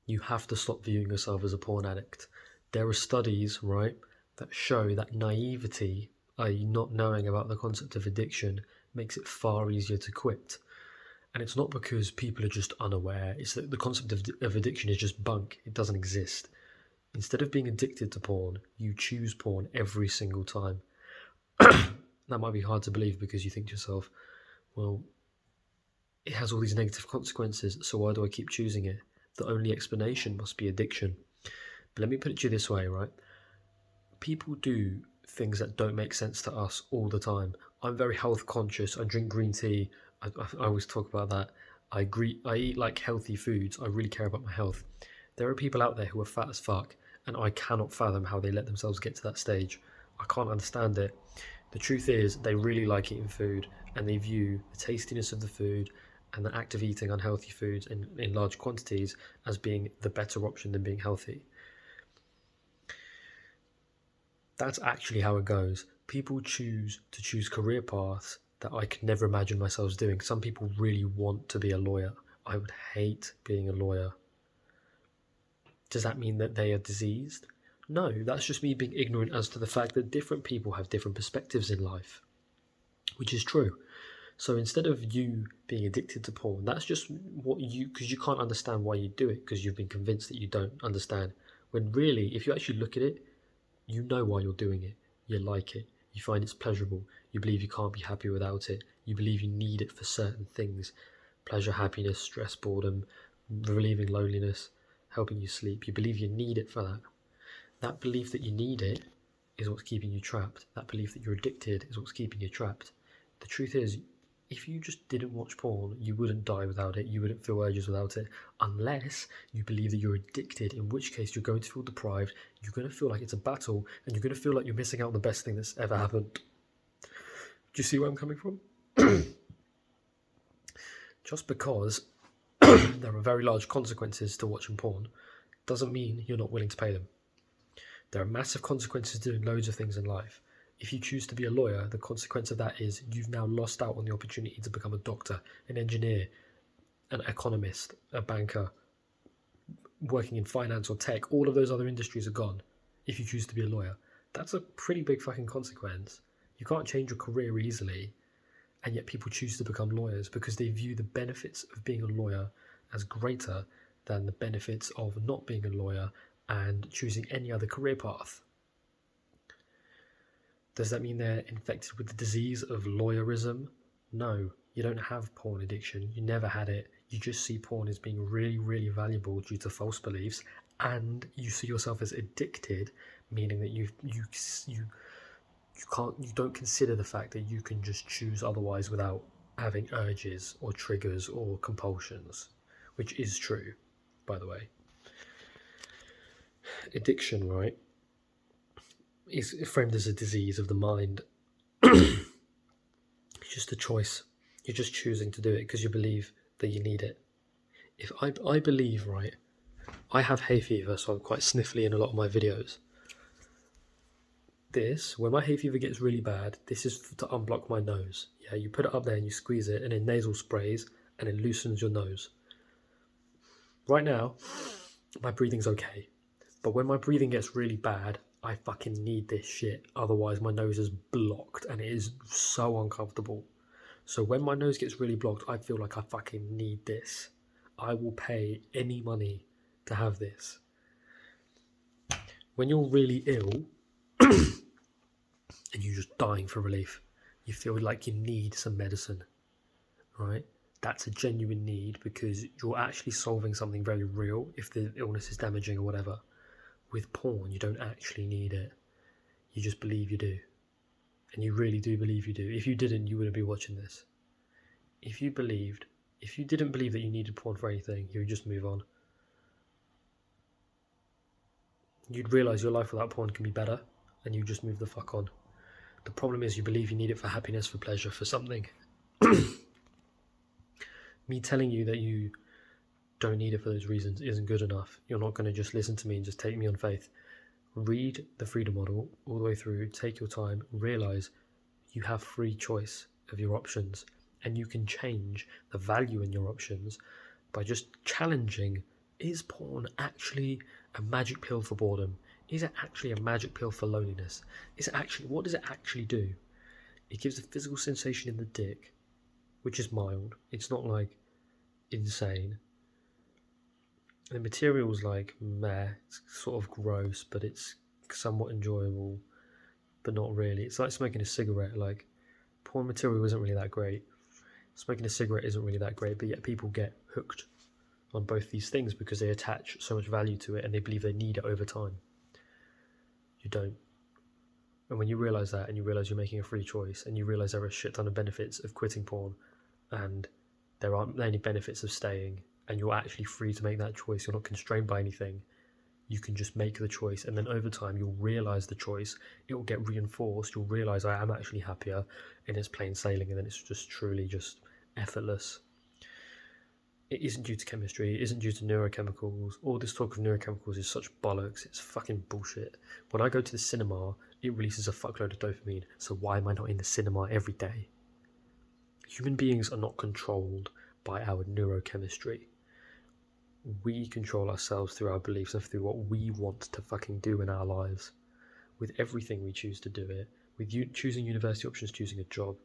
You have to stop viewing yourself as a porn addict. There are studies, right, that show that naivety, i.e. not knowing about the concept of addiction, makes it far easier to quit. And it's not because people are just unaware, it's that the concept of addiction is just bunk. It doesn't exist. Instead of being addicted to porn, you choose porn every single time. That might be hard to believe because you think to yourself, well, it has all these negative consequences, so why do I keep choosing it? The only explanation must be addiction. But let me put it to you this way, right? People do things that don't make sense to us all the time. I'm very health conscious. I drink green tea. I always talk about that. I eat like healthy foods. I really care about my health. There are people out there who are fat as fuck, and I cannot fathom how they let themselves get to that stage. I can't understand it. The truth is, they really like eating food, and they view the tastiness of the food and the act of eating unhealthy foods in large quantities as being the better option than being healthy. That's actually how it goes. People choose career paths that I could never imagine myself doing. Some people really want to be a lawyer. I would hate being a lawyer. Does that mean that they are diseased? No, that's just me being ignorant as to the fact that different people have different perspectives in life, which is true. So instead of you being addicted to porn, that's just because you can't understand why you do it, because you've been convinced that you don't understand. When really, if you actually look at it, you know why you're doing it. You like it. You find it's pleasurable. You believe you can't be happy without it. You believe you need it for certain things. Pleasure, happiness, stress, boredom, relieving loneliness, helping you sleep. You believe you need it for that. That belief that you need it is what's keeping you trapped. That belief that you're addicted is what's keeping you trapped. The truth is, if you just didn't watch porn, you wouldn't die without it. You wouldn't feel urges without it, unless you believe that you're addicted, in which case you're going to feel deprived, you're going to feel like it's a battle, and you're going to feel like you're missing out on the best thing that's ever happened. Do you see where I'm coming from? Just because there are very large consequences to watching porn doesn't mean you're not willing to pay them. There are massive consequences to doing loads of things in life. If you choose to be a lawyer, the consequence of that is you've now lost out on the opportunity to become a doctor, an engineer, an economist, a banker, working in finance or tech. All of those other industries are gone if you choose to be a lawyer. That's a pretty big fucking consequence. You can't change your career easily, and yet people choose to become lawyers because they view the benefits of being a lawyer as greater than the benefits of not being a lawyer and choosing any other career path. Does that mean they're infected with the disease of lawyerism? No, you don't have porn addiction. You never had it. You just see porn as being really, really valuable due to false beliefs, and you see yourself as addicted, meaning that you don't consider the fact that you can just choose otherwise without having urges or triggers or compulsions, which is true, by the way. Addiction, right, is framed as a disease of the mind. It's just a choice. You're just choosing to do it because you believe that you need it. If I believe, right, I have hay fever, so I'm quite sniffly in a lot of my videos. When my hay fever gets really bad, this is to unblock my nose. Yeah, you put it up there and you squeeze it, and it nasal sprays, and it loosens your nose. Right now, my breathing's okay. But when my breathing gets really bad, I fucking need this shit. Otherwise, my nose is blocked, and it is so uncomfortable. So when my nose gets really blocked, I feel like I fucking need this. I will pay any money to have this. When you're really ill and you're just dying for relief, you feel like you need some medicine, right? That's a genuine need because you're actually solving something very real if the illness is damaging or whatever. With porn, you don't actually need it. You just believe you do. And you really do believe you do. If you didn't, you wouldn't be watching this. If you didn't believe that you needed porn for anything, you would just move on. You'd realise your life without porn can be better, and you just move the fuck on. The problem is you believe you need it for happiness, for pleasure, for something. Me telling you that you don't need it for those reasons isn't good enough. You're not going to just listen to me and just take me on faith. Read the freedom model all the way through, take your time, realise you have free choice of your options, and you can change the value in your options by just challenging Is porn actually a magic pill for boredom? Is it actually a magic pill for loneliness? Is it actually, what does it actually do? It gives a physical sensation in the dick, which is mild. It's not like insane. The material's like meh, it's sort of gross, but it's somewhat enjoyable, but not really. It's like smoking a cigarette. Like, porn material isn't really that great. Smoking a cigarette isn't really that great, but yet people get hooked on both these things because they attach so much value to it and they believe they need it over time. You don't. And when you realise that, and you realise you're making a free choice, and you realise there are a shit ton of benefits of quitting porn, and there aren't any benefits of staying, and you're actually free to make that choice, you're not constrained by anything, you can just make the choice, and then over time you'll realise the choice, it will get reinforced, you'll realise I am actually happier, and it's plain sailing, and then it's just truly just effortless. It isn't due to chemistry, it isn't due to neurochemicals. All this talk of neurochemicals is such bollocks, it's fucking bullshit. When I go to the cinema, it releases a fuckload of dopamine, so why am I not in the cinema every day? Human beings are not controlled by our neurochemistry. We control ourselves through our beliefs and through what we want to fucking do in our lives. With everything we choose to do it, with you choosing university options, choosing a job,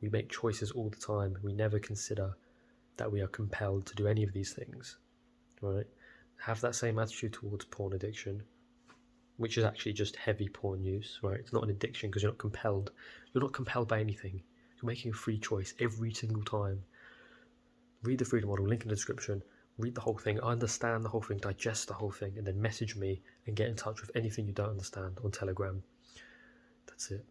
we make choices all the time. We never consider that we are compelled to do any of these things, right? Have that same attitude towards porn addiction, which is actually just heavy porn use, right? It's not an addiction because you're not compelled. You're not compelled by anything. You're making a free choice every single time. Read the freedom model, link in the description. Read the whole thing, understand the whole thing, digest the whole thing, and then message me and get in touch with anything you don't understand on Telegram. That's it.